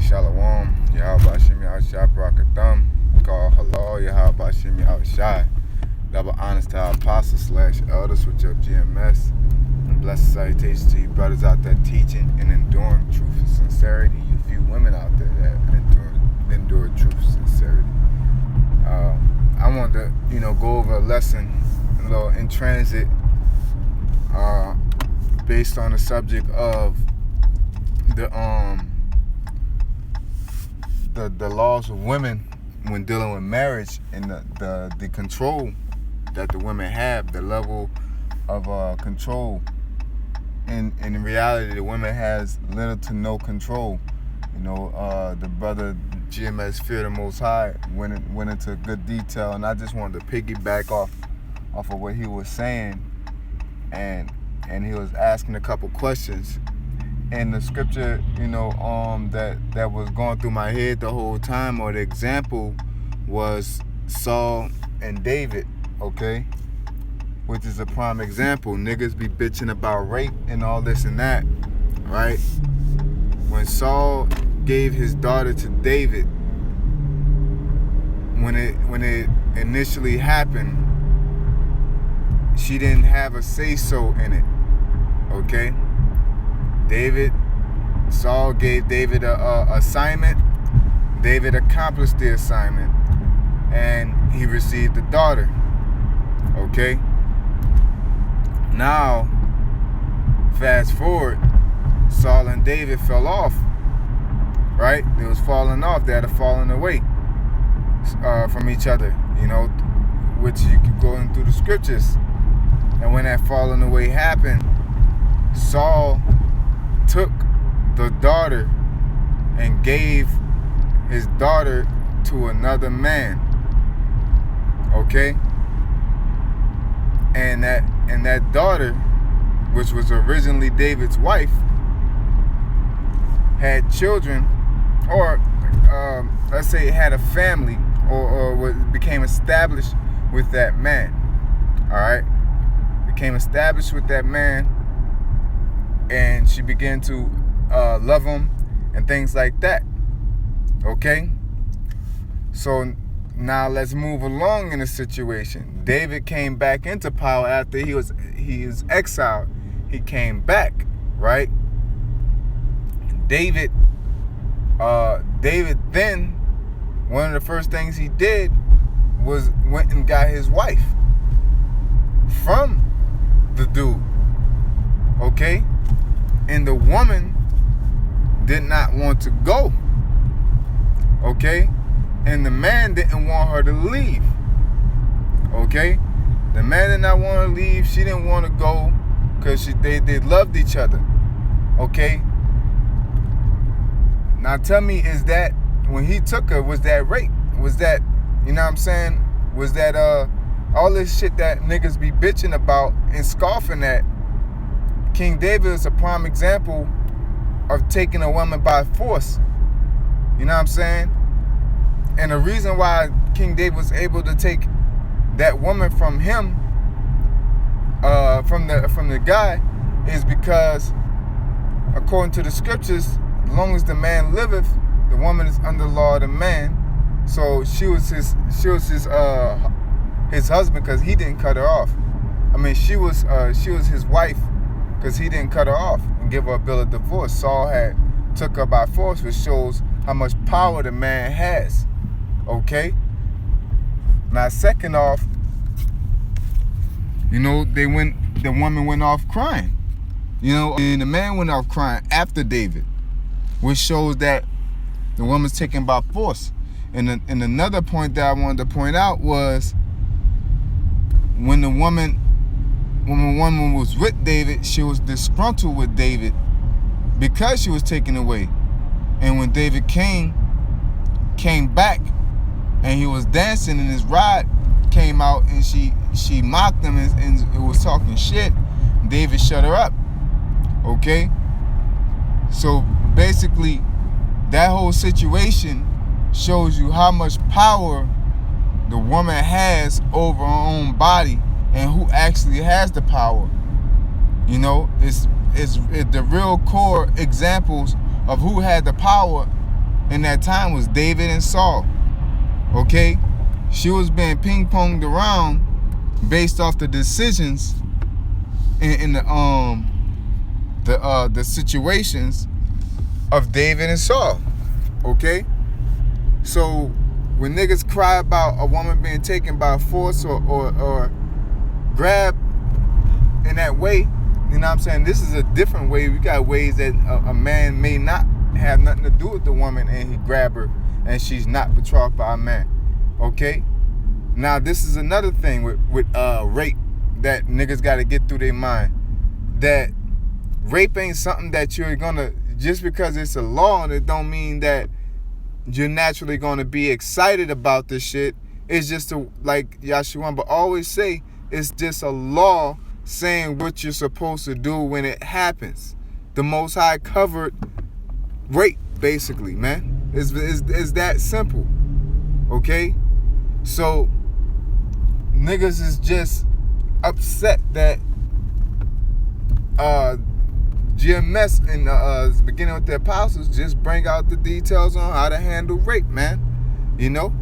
Shalom, Yahweh Shemi Hashai Barakatham, call Halal, Yahweh Shemi Hashai. Double honors to our apostles / elders, which up GMS. And blessed salutations to you brothers out there teaching and enduring truth and sincerity. You few women out there that endure truth and sincerity. I want to, go over a lesson, a little in transit, based on the subject of the laws of women when dealing with marriage, and the control that the women have, the level of control. And in reality, the women has little to no control. The brother GMS Fear the Most High went into good detail, and I just wanted to piggyback off of what he was saying, and he was asking a couple questions. And the scripture, that was going through my head the whole time, or the example, was Saul and David, okay? Which is a prime example. Niggas be bitching about rape and all this and that, right? When Saul gave his daughter to David, when it initially happened, she didn't have a say-so in it, okay? Saul gave David a assignment. David accomplished the assignment, and he received the daughter. Okay. Now, fast forward, Saul and David fell off. Right? They was falling off. They had fallen away from each other. Which you can go in through the scriptures. And when that falling away happened, Saul took the daughter and gave his daughter to another man. Okay? And that daughter, which was originally David's wife, had children, or let's say had a family, or became established with that man. Alright? Became established with that man, and she began to love him and things like that. Okay? So now let's move along in the situation. David came back into power after he was exiled. He came back, right? David then, one of the first things he did was went and got his wife from the dude. Okay? And the woman did not want to go. Okay? And the man didn't want her to leave. Okay? The man did not want her to leave. She didn't want to go because they loved each other. Okay? Now tell me, is that when he took her, was that rape? Was that, was that all this shit that niggas be bitching about and scoffing at? King David is a prime example of taking a woman by force. You know what I'm saying? And the reason why King David was able to take that woman from him, from the guy, is because, according to the scriptures, as long as the man liveth, the woman is under the law of the man. So she was his husband because he didn't cut her off. I mean, she was his wife because he didn't cut her off and give her a bill of divorce. Saul had took her by force, which shows how much power the man has. Okay? Now, second off, the woman went off crying. And the man went off crying after David, which shows that the woman's taken by force. And another point that I wanted to point out was when the woman was with David, she was disgruntled with David because she was taken away. And when David came back, and he was dancing, and his rod came out, and she mocked him and was talking shit, David shut her up. Okay? So basically, that whole situation shows you how much power the woman has over her own body, and who actually has the power. It's the real core examples of who had the power in that time was David and Saul. Okay? She was being ping-ponged around based off the decisions in the situations of David and Saul. Okay? So when niggas cry about a woman being taken by force or grabbed in that way, you know what I'm saying? This is a different way. We got ways that a man may not have nothing to do with the woman and he grab her and she's not betrothed by a man. Okay? Now this is another thing with rape that niggas got to get through their mind. That rape ain't something that you're gonna, just because it's a law, and it don't mean that you're naturally gonna be excited about this shit. It's just like Yeshua but always say, it's just a law saying what you're supposed to do when it happens. The Most High covered rape, basically, man. It's that simple. Okay? So niggas is just upset that GMS in the beginning with the apostles just bring out the details on how to handle rape, man. You know?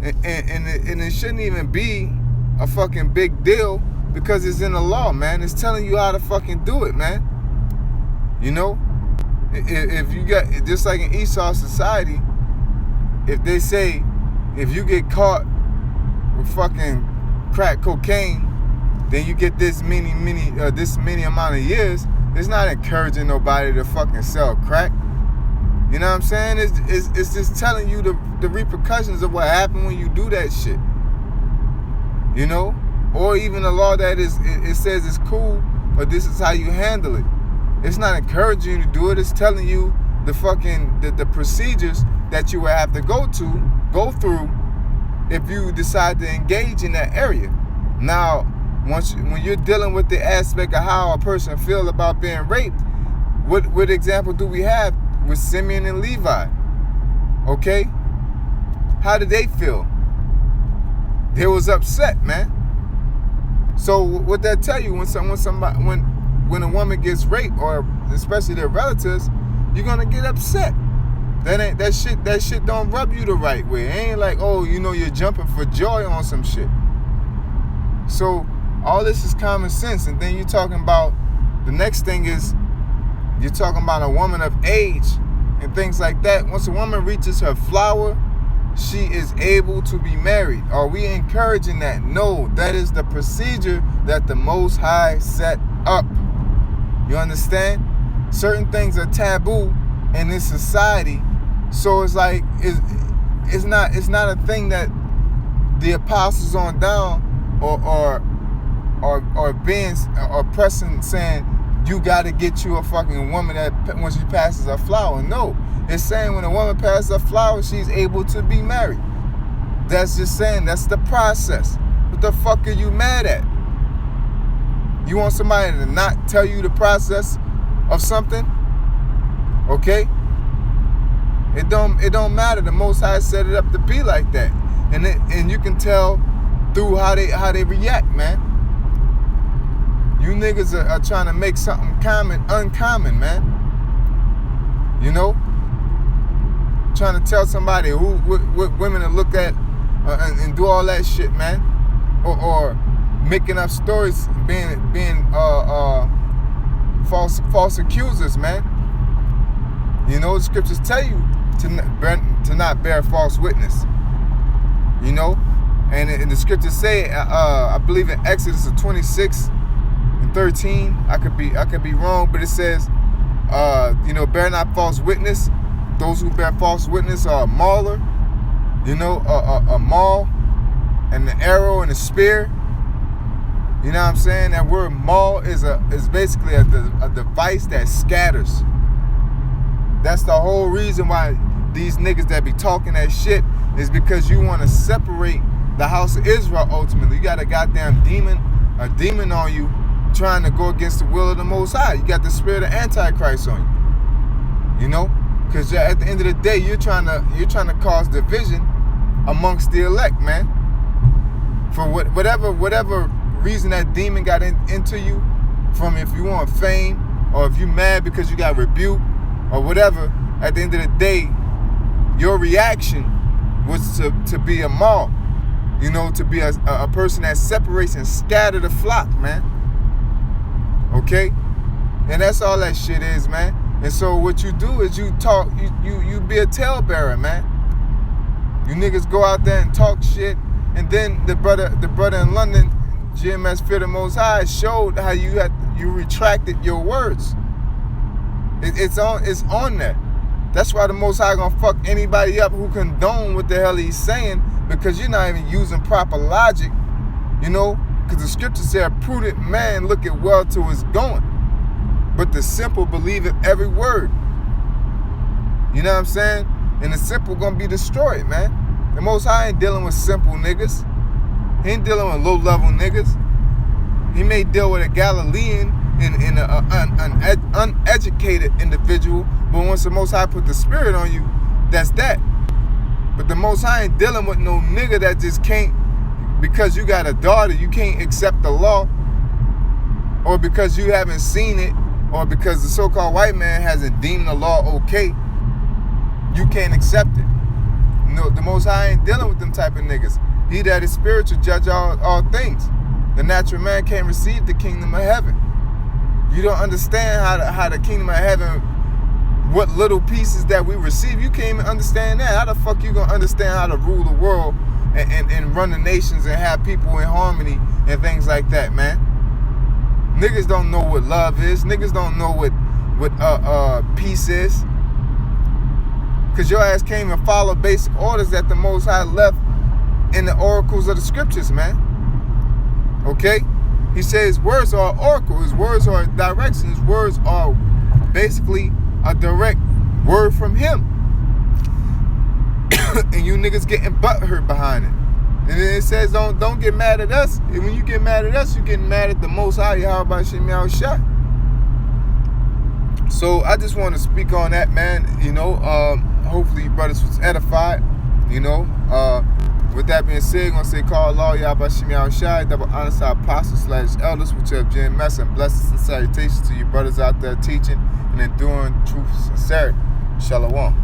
And it shouldn't even be a fucking big deal because it's in the law, man. It's telling you how to fucking do it, man. You know? If you got, just like in Esau society, if they say, if you get caught with fucking crack cocaine, then you get this many amount of years. It's not encouraging nobody to fucking sell crack. You know what I'm saying? It's just telling you the repercussions of what happened when you do that shit. You know? Or even a law that it says it's cool, but this is how you handle it. It's not encouraging you to do it. It's telling you the procedures that you would have to go through if you decide to engage in that area. Now, when you're dealing with the aspect of how a person feels about being raped, what example do we have with Simeon and Levi? Okay? How did they feel? They was upset, man. So what that tell you, when a woman gets raped, or especially their relatives, you're gonna get upset. That shit don't rub you the right way. It ain't like, oh, you know, you're jumping for joy on some shit. So all this is common sense. And then you're talking about, the next thing is, you're talking about a woman of age and things like that. Once a woman reaches her flower, she is able to be married. Are we encouraging that? No, that is the procedure that the Most High set up. You understand? Certain things are taboo in this society. So it's like, it's not a thing that the apostles on down or pressing, saying you got to get you a fucking woman that when she passes her flower. No, it's saying when a woman passes her flower, she's able to be married. That's just saying that's the process. What the fuck are you mad at? You want somebody to not tell you the process of something? Okay? It don't matter. The Most High set it up to be like that, and you can tell through how they react, man. You niggas are trying to make something uncommon, man. You know, trying to tell somebody what women to look at and do all that shit, man, or making up stories, being false accusers, man. You know, the scriptures tell you to not bear false witness. You know, and the scriptures say, I believe in Exodus 26:13. I could be wrong, but it says, you know, bear not false witness. Those who bear false witness are a mauler. You know, a maul, and the arrow and the spear. You know what I'm saying? That word maul is basically a device that scatters. That's the whole reason why these niggas that be talking that shit is because you want to separate the house of Israel ultimately. You got a goddamn demon on you trying to go against the will of the Most High. You got the spirit of Antichrist on you. You know? Because at the end of the day, you're trying to cause division amongst the elect, man. For whatever reason that demon got into you, from if you want fame, or if you mad because you got rebuked, or whatever, at the end of the day, your reaction was to be a mob, you know, to be a person that separates and scatter the flock, man. Okay? And that's all that shit is, man. And so what you do is you talk, you be a talebearer, man. You niggas go out there and talk shit, and then the brother in London, GMS Fear the Most High, showed how you retracted your words. It's on there. That's why the Most High gonna fuck anybody up who condone what the hell he's saying, because you're not even using proper logic, you know, because the scripture say a prudent man looketh well to his going, but the simple believeth every word. You know what I'm saying? And the simple gonna be destroyed, man. The Most High ain't dealing with simple niggas. He ain't dealing with low-level niggas. He may deal with a Galilean and an uneducated individual, but once the Most High put the spirit on you, that's that. But the Most High ain't dealing with no nigga that just can't, because you got a daughter, you can't accept the law, or because you haven't seen it, or because the so-called white man hasn't deemed the law okay, you can't accept it. No, the Most High ain't dealing with them type of niggas. He that is spiritual judge all things. The natural man can't receive the kingdom of heaven. You don't understand how the kingdom of heaven, what little pieces that we receive, you can't even understand that. How the fuck you gonna understand how to rule the world and run the nations and have people in harmony and things like that, man? Niggas don't know what love is. Niggas don't know what peace is. Because your ass can't even follow basic orders that the Most High left in the oracles of the scriptures, man. Okay? He says his words are oracle. His words are direction. His words are basically a direct word from him. And you niggas getting butthurt behind it. And then it says don't get mad at us. And when you get mad at us, you getting mad at the Most High. Yahweh Shem Yahushua. So I just want to speak on that, man. You know, hopefully you brothers was edified. You know, with that being said, I'm going to say, call Allah, Yahweh Shem Yahushua, double honest apostles / elders, which have GMS, and blessings and salutations to you brothers out there teaching and enduring truth sincerity. Shalom.